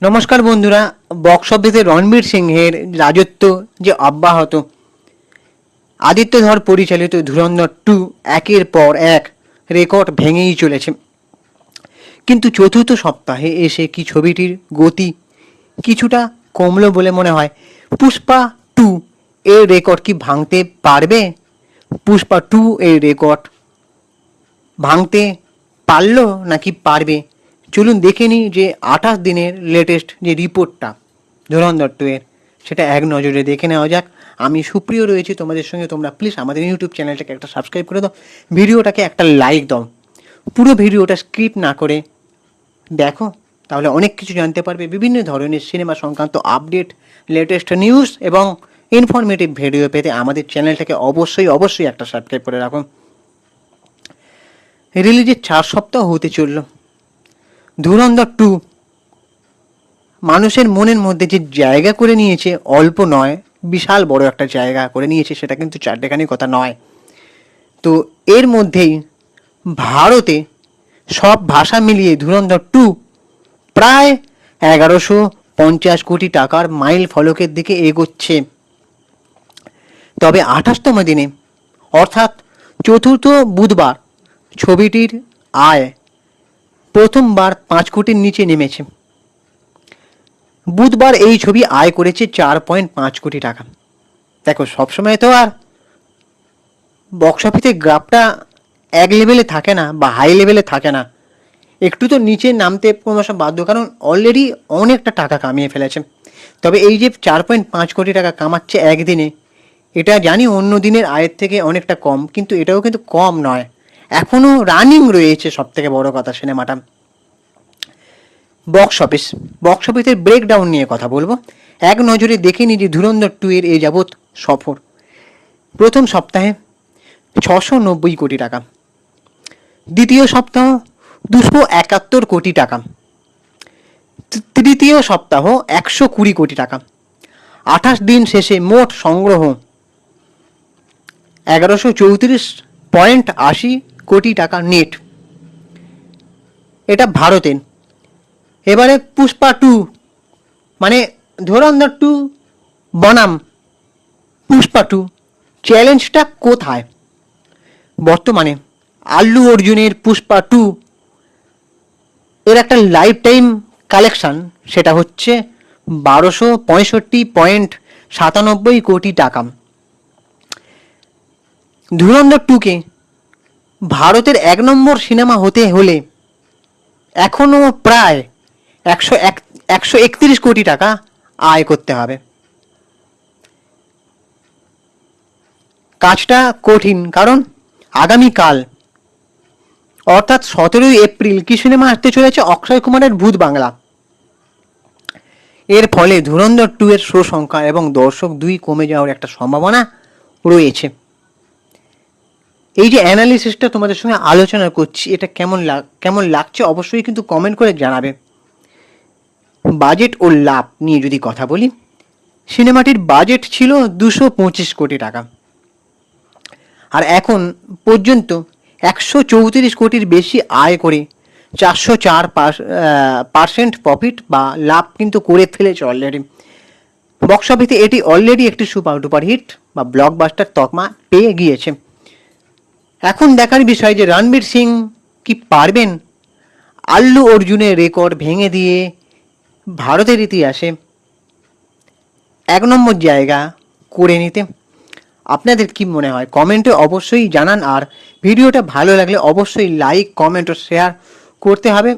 নমস্কার বন্ধুরা, বক্স অফিসে রণবীর সিংহের রাজত্ব যে অব্যাহত, আদিত্য ধর পরিচালিত ধুরন্ধর 2 একের পর এক রেকর্ড ভেঙেই চলেছে। কিন্তু চতুর্থ সপ্তাহে এসে কি ছবিটির গতি কিছুটা কমলো বলে মনে হয়? পুষ্পা 2 এর রেকর্ড কি ভাঙতে পারবে? পুষ্পা 2 এর রেকর্ড ভাঙতে পারলো নাকি পারবে? চলুন দেখে নিই যে 28 দিনের লেটেস্ট যে রিপোর্টটা ধুরন্ধর 2 এর, সেটা এক নজরে দেখে নেওয়া যাক। আমি সুপ্রিয় রয়েছি তোমাদের সঙ্গে, তোমরা প্লিজ আমাদের ইউটিউব চ্যানেলটাকে একটা সাবস্ক্রাইব করে দাও, ভিডিওটাকে একটা লাইক দাও, পুরো ভিডিওটা স্কিপ না করে দেখো, তাহলে অনেক কিছু জানতে পারবে। বিভিন্ন ধরনের সিনেমা সংক্রান্ত আপডেট, লেটেস্ট নিউজ এবং ইনফরমেটিভ ভিডিও পেতে আমাদের চ্যানেলটাকে অবশ্যই একটা সাবস্ক্রাইব করে রাখুন। রিলিজের 4 সপ্তাহ হতে চলল। ধুরন্ধর 2 মানুষের মনের মধ্যে যে জায়গা করে নিয়েছে, অল্প নয়, বিশাল বড় একটা জায়গা করে নিয়েছে, সেটা কিন্তু চারটেখানি কথা নয়। তো এর মধ্যেই ভারতে সব ভাষা মিলিয়ে ধুরন্ধর 2 প্রায় 1150 কোটি টাকার মাইল ফলকের দিকে এগোচ্ছে। তবে 28তম দিনে অর্থাৎ চতুর্থ বুধবার ছবিটির আয় প্রথমবার 5 কোটির নিচে নেমেছে। বুধবার এই ছবি আয় করেছে 4.5 কোটি টাকা। দেখো, সবসময় তো আর বক্স অফিসের গ্রাফটা এক লেভেলে থাকে না বা হাই লেভেলে থাকে না, একটু তো নিচে নামতে ক্রমশ বাধ্য, কারণ অলরেডি অনেকটা টাকা কামিয়ে ফেলেছে। তবে এই যে 4.5 কোটি টাকা কামাচ্ছে একদিনে, এটা জানি অন্য দিনের আয়ের থেকে অনেকটা কম, কিন্তু এটাও কিন্তু কম নয়, এখনও রানিং রয়েছে। সব থেকে বড় কথা সিনেমাটা। বক্স অফিসের ব্রেকডাউন নিয়ে কথা বলবো। এক নজরে দেখে নিই যে ধুরন্ধর 2 এর এ যাবৎ সফর। প্রথম সপ্তাহে 690 কোটি টাকা, দ্বিতীয় সপ্তাহ 271 কোটি টাকা, তৃতীয় সপ্তাহ 120 কোটি টাকা। 28 দিন শেষে মোট সংগ্রহ 1134.80 কোটি টাকা নেট। এটা ভারতের। এবারে পুষ্পা 2 মানে ধুরন্ধর 2 বনাম পুষ্পা 2, চ্যালেঞ্জটা কোথায়? বর্তমানে আল্লু অর্জুনের পুষ্পা 2 এর একটা লাইফ টাইম কালেকশন, সেটা হচ্ছে 1265.97 কোটি টাকা। ধুরন্ধর 2কে ভারতের 1 নম্বর সিনেমা হতে হলে এখনও প্রায় 131 কোটি টাকা আয় করতে হবে। কাজটা কঠিন, কারণ আগামীকাল অর্থাৎ 17 এপ্রিল কি সিনেমা আসতে চলেছে? অক্ষয় কুমারের ভূত বাংলা। এর ফলে ধুরন্ধর 2 এর শো সংখ্যা এবং দর্শক 2 কমে যাওয়ার একটা সম্ভাবনা রয়েছে। এই যে অ্যানালিসিসটা তোমাদের সঙ্গে আলোচনা করছি, এটা কেমন লাগছে অবশ্যই কিন্তু কমেন্ট করে জানাবে। বাজেট ও লাভ নিয়ে যদি কথা বলি, সিনেমাটির বাজেট ছিল 225 কোটি টাকা, আর এখন পর্যন্ত 134 কোটির বেশি আয় করে 404% প্রফিট বা লাভ কিন্তু করে ফেলেছে অলরেডি। বক্স অফিসে এটি অলরেডি একটি সুপার ডুপার হিট বা ব্লকবাস্টার তকমা পেয়ে গিয়েছে। এখন দেখার বিষয় যে রণবীর সিং কি পারবেন আল্লু অর্জুনের রেকর্ড ভেঙে দিয়ে ভারতের ইতিহাসে 1 নম্বর জায়গা করে নিতে। আপনাদের কি মনে হয় কমেন্টে অবশ্যই জানান, আর ভিডিওটা ভালো লাগলে অবশ্যই লাইক, কমেন্ট ও শেয়ার করতে হবে।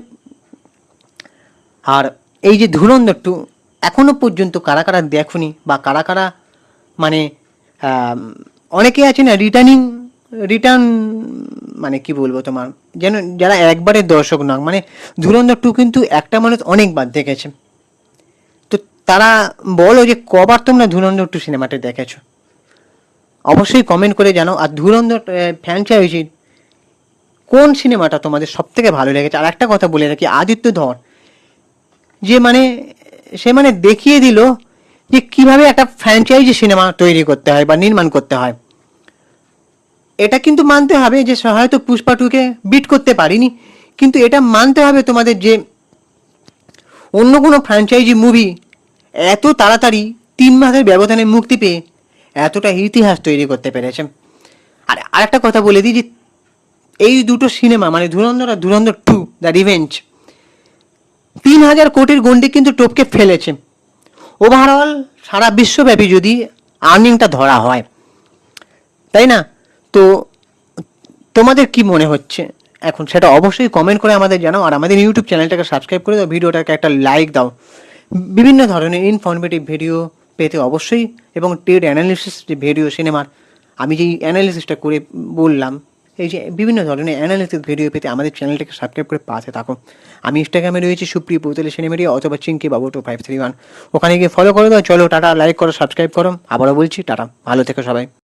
আর এই যে ধুরন্ধর 2 এখনো পর্যন্ত কারা কারা দেখুনি বা কারা কারা মানে অনেকে আছে না রিটার্ন মানে কি বলবো তোমার, যেন যারা একবারের দর্শক নয়, মানে ধুরন্ধর 2 কিন্তু একটা মানুষ অনেকবার দেখেছে, তো তারা বলো যে কবার তোমরা ধুরন্ধর 2 সিনেমাটা দেখেছো, অবশ্যই কমেন্ট করে জানাও। আর ধুরন্ধর ফ্র্যাঞ্চাইজির কোন সিনেমাটা তোমাদের সব থেকে ভালো লেগেছে? আর একটা কথা বলে রাখি, আদিত্য ধর যে সে দেখিয়ে দিল যে কিভাবে একটা ফ্র্যাঞ্চাইজি সিনেমা তৈরি করতে হয় বা নির্মাণ করতে হয়। এটা কিন্তু মানতে হবে যে হয়তো পুষ্পা 2কে বিট করতে পারিনি, কিন্তু এটা মানতে হবে তোমাদের যে অন্য কোনো ফ্র্যাঞ্চাইজি মুভি এত তাড়াতাড়ি 3 মাসের ব্যবধানে মুক্তি পেয়ে এতটা ইতিহাস তৈরি করতে পেরেছে। আর আরেকটা কথা বলে দিই যে এই দুটো সিনেমা মানে ধুরন্ধর আর ধুরন্ধর 2 দ্য রিভেঞ্জ 3000 কোটির গন্ডি কিন্তু টপকে ফেলেছে ওভারঅল সারা বিশ্বব্যাপী যদি আর্নিংটা ধরা হয়, তাই না? তো তোমাদের কি মনে হচ্ছে এখন সেটা অবশ্যই কমেন্ট করে আমাদের জানাও, আর আমাদের ইউটিউব চ্যানেলটাকে সাবস্ক্রাইব করে দাও, ভিডিওটাকে একটা লাইক দাও। বিভিন্ন ধরনের ইনফরমেটিভ ভিডিও পেতে অবশ্যই, এবং ট্রেড অ্যানালিসিস যে ভিডিও সিনেমার আমি যেই অ্যানালিসিসটা করে বললাম, এই যে বিভিন্ন ধরনের অ্যানালিসিস ভিডিও পেতে আমাদের চ্যানেলটাকে সাবস্ক্রাইব করে পাশে থাকো। আমি ইনস্টাগ্রামে রয়েছি সুপ্রিয় পৌতলে সিনেমেডিয়া অথবা চিঙ্কি বাবু 2531, ওখানে গিয়ে ফলো করে দাও। চলো টাটা, লাইক করো, সাবস্ক্রাইব করো। আবারও বলছি টাটা, ভালো থেকো সবাই।